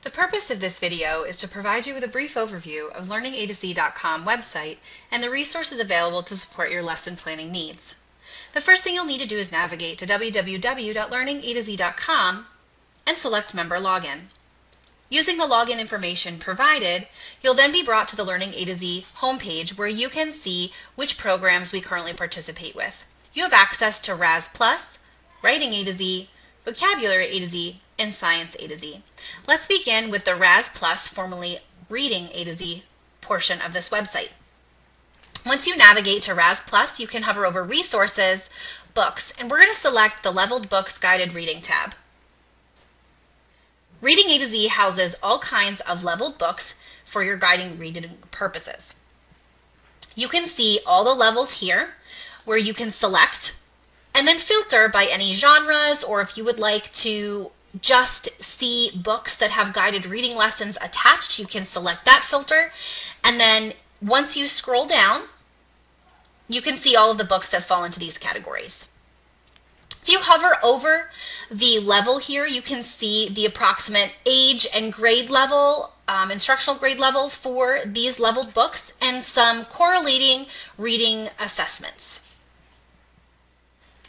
The purpose of this video is to provide you with a brief overview of LearningA2Z.com website and the resources available to support your lesson planning needs. The first thing you'll need to do is navigate to www.learninga2z.com and select Member Login. Using the login information provided, you'll then be brought to the Learning A to Z homepage where you can see which programs we currently participate with. You have access to RAS Plus, Writing A to Z, Vocabulary A to Z, and Science A to Z. Let's begin with the RAS Plus, formerly Reading A to Z portion of this website. Once you navigate to RAS Plus, you can hover over Resources, Books, and we're going to select the Leveled Books Guided Reading tab. Reading A to Z houses all kinds of leveled books for your guiding reading purposes. You can see all the levels here where you can select and then filter by any genres, or if you would like to just see books that have guided reading lessons attached, you can select that filter. And then once you scroll down, you can see all of the books that fall into these categories. If you hover over the level here, you can see the approximate age and grade level, instructional grade level for these leveled books, and some correlating reading assessments.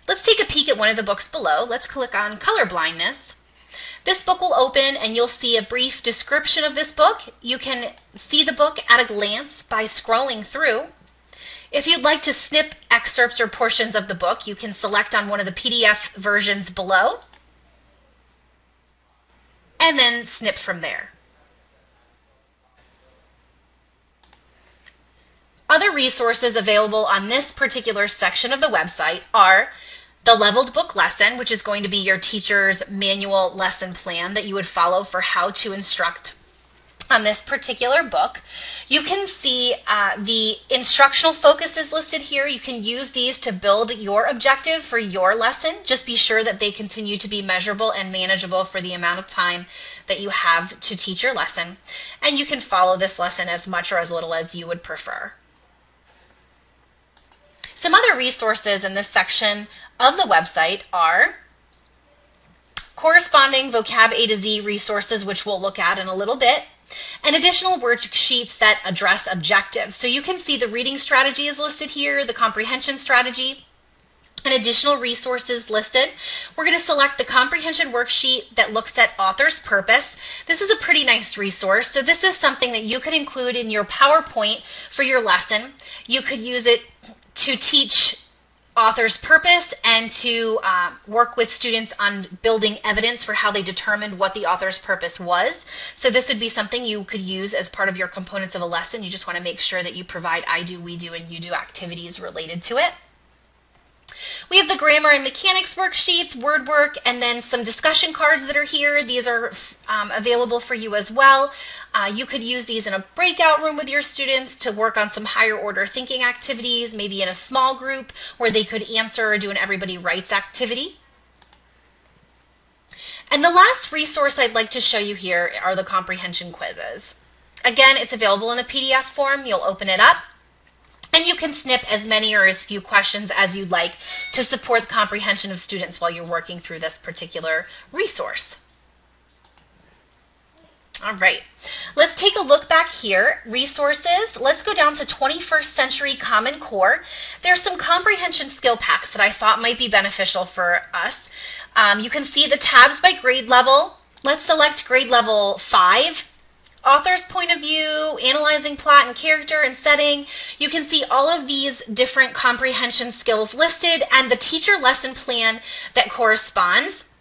Let's take a peek at one of the books below. Let's click on Color Blindness. This book will open and you'll see a brief description of this book. You can see the book at a glance by scrolling through. If you'd like to snip excerpts or portions of the book, you can select on one of the PDF versions below and then snip from there. Other resources available on this particular section of the website are the Leveled Book Lesson, which is going to be your teacher's manual lesson plan that you would follow for how to instruct on this particular book. You can see the instructional focuses listed here. You can use these to build your objective for your lesson. Just be sure that they continue to be measurable and manageable for the amount of time that you have to teach your lesson. And you can follow this lesson as much or as little as you would prefer. Some other resources in this section of the website are corresponding Vocab A to Z resources, which we'll look at in a little bit, and additional worksheets that address objectives. So you can see the reading strategy is listed here, the comprehension strategy, and additional resources listed. We're going to select the comprehension worksheet that looks at author's purpose. This is a pretty nice resource. So this is something that you could include in your PowerPoint for your lesson. You could use it to teach author's purpose and to work with students on building evidence for how they determined what the author's purpose was. So this would be something you could use as part of your components of a lesson. You just want to make sure that you provide I do, we do, and you do activities related to it. We have the grammar and mechanics worksheets, word work, and then some discussion cards that are here. These are available for you as well. You could use these in a breakout room with your students to work on some higher order thinking activities, maybe in a small group where they could answer or do an everybody writes activity. And the last resource I'd like to show you here are the comprehension quizzes. Again, it's available in a PDF form. You'll open it up, and you can snip as many or as few questions as you'd like to support the comprehension of students while you're working through this particular resource. All right, let's take a look back here. Resources, let's go down to 21st Century Common Core. There's some comprehension skill packs that I thought might be beneficial for us. You can see the tabs by grade level. Let's select grade level 5. Author's point of view, analyzing plot and character and setting. You can see all of these different comprehension skills listed and the teacher lesson plan that corresponds.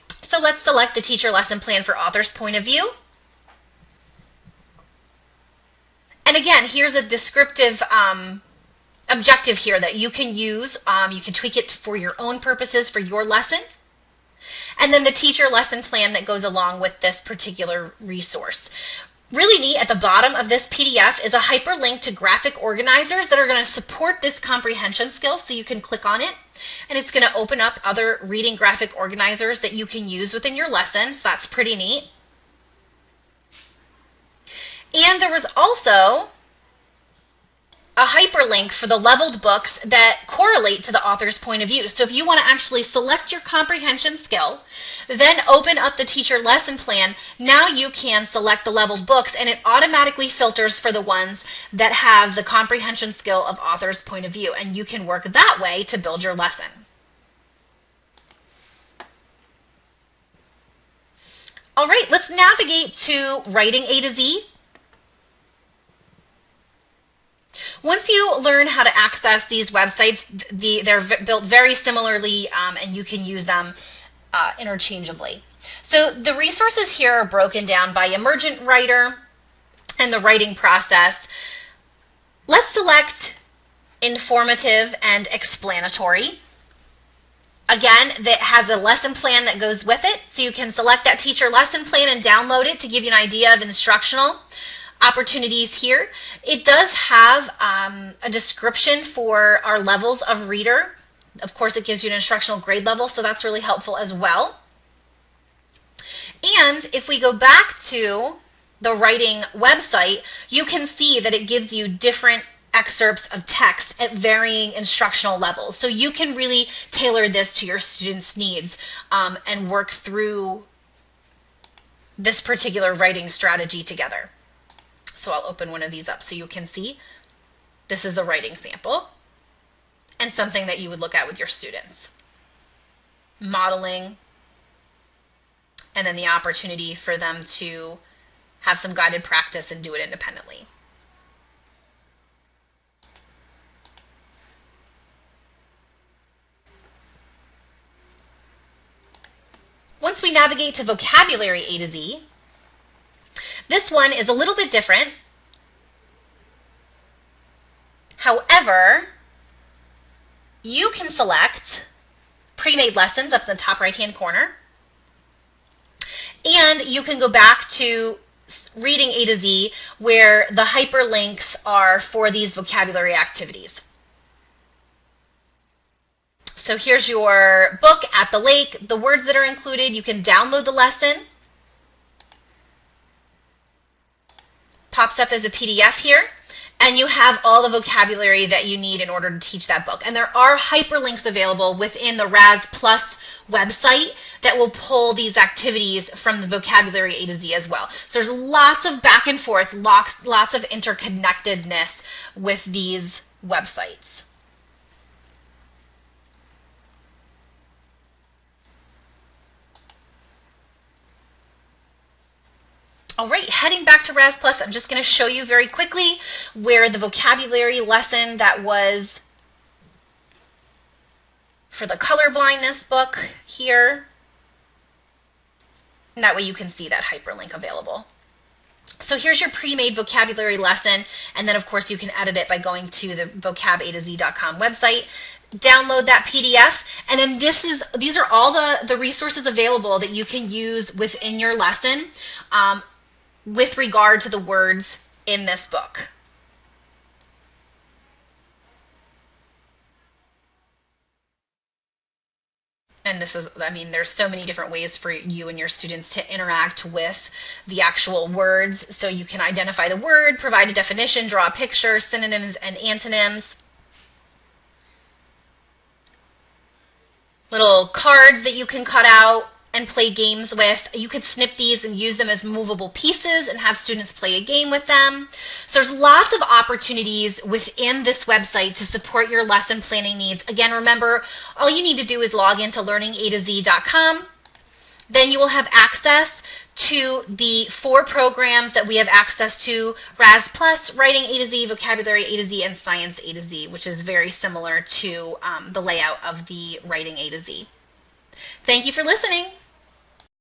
So let's select the teacher lesson plan for author's point of view. And again, here's a descriptive objective here that you can use. You can tweak it for your own purposes for your lesson. And then the teacher lesson plan that goes along with this particular resource. Really neat, at the bottom of this PDF is a hyperlink to graphic organizers that are going to support this comprehension skill, so you can click on it, and it's going to open up other reading graphic organizers that you can use within your lesson, so that's pretty neat. And there was also a hyperlink for the leveled books that correlate to the author's point of view. So if you want to actually select your comprehension skill, then open up the teacher lesson plan, now you can select the leveled books and it automatically filters for the ones that have the comprehension skill of author's point of view, and you can work that way to build your lesson. All right, let's navigate to writing A to Z. Once you learn how to access these websites, they're built very similarly, and you can use them interchangeably. So the resources here are broken down by emergent writer and the writing process. Let's select informative and explanatory. Again, that has a lesson plan that goes with it, so you can select that teacher lesson plan and download it to give you an idea of instructional opportunities here. It does have a description for our levels of reader. Of course, it gives you an instructional grade level, so that's really helpful as well. And if we go back to the writing website, you can see that it gives you different excerpts of text at varying instructional levels. So you can really tailor this to your students' needs and work through this particular writing strategy together. So I'll open one of these up so you can see. This is the writing sample and something that you would look at with your students. Modeling, and then the opportunity for them to have some guided practice and do it independently. Once we navigate to vocabulary A to Z, this one is a little bit different. However, you can select pre-made lessons up in the top right-hand corner, and you can go back to reading A to Z where the hyperlinks are for these vocabulary activities. So here's your book, At the Lake, the words that are included. You can download the lesson. Pops up as a PDF here, and you have all the vocabulary that you need in order to teach that book. And there are hyperlinks available within the Raz Plus website that will pull these activities from the vocabulary A to Z as well. So there's lots of back and forth, lots of interconnectedness with these websites. All right, heading back to Raz Plus, I'm just going to show you very quickly where the vocabulary lesson that was for the color blindness book here, and that way you can see that hyperlink available. So here's your pre-made vocabulary lesson, and then of course you can edit it by going to the vocabatoz.com website. Download that PDF, and then these are all the resources available that you can use within your lesson with regard to the words in this book. And this is, I mean, there's so many different ways for you and your students to interact with the actual words. So you can identify the word, provide a definition, draw a picture, synonyms and antonyms. Little cards that you can cut out and play games with. You could snip these and use them as movable pieces and have students play a game with them. So there's lots of opportunities within this website to support your lesson planning needs. Again, remember, all you need to do is log into learningatoz.com. Then you will have access to the 4 programs that we have access to: Raz Plus, Writing A to Z, Vocabulary A to Z, and Science A to Z, which is very similar to the layout of the Writing A to Z. Thank you for listening.